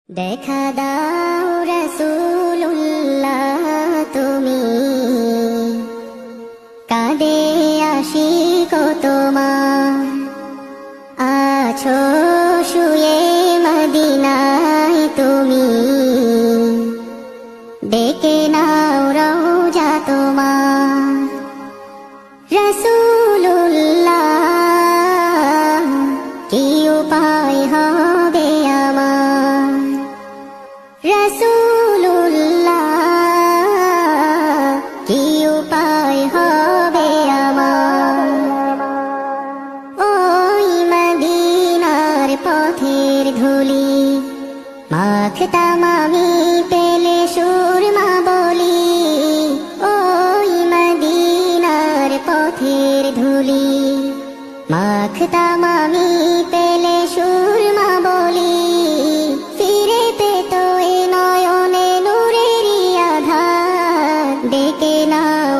দেখা দাও রাসূলুল্লাহ তুমি, কাঁদে আশিক তোমার, আছো শুয়ে মদিনায় তুমি, ডেকে নাও রওজা তোমার। রাসূলুল্লাহ কি উপায় হবে আমার, রাসূলুল্লাহ কি উপায় হবে আমার। ওই মদিনার পথের ধুলি মাখতাম আমি পেলে সুরমা বলি, ওই মদিনার পথের ধুলি মাখতাম আমি পেলে সুরমা বলি, ফিরে পেত এ নয়নে নূরেরই আধার, ডেকে নাও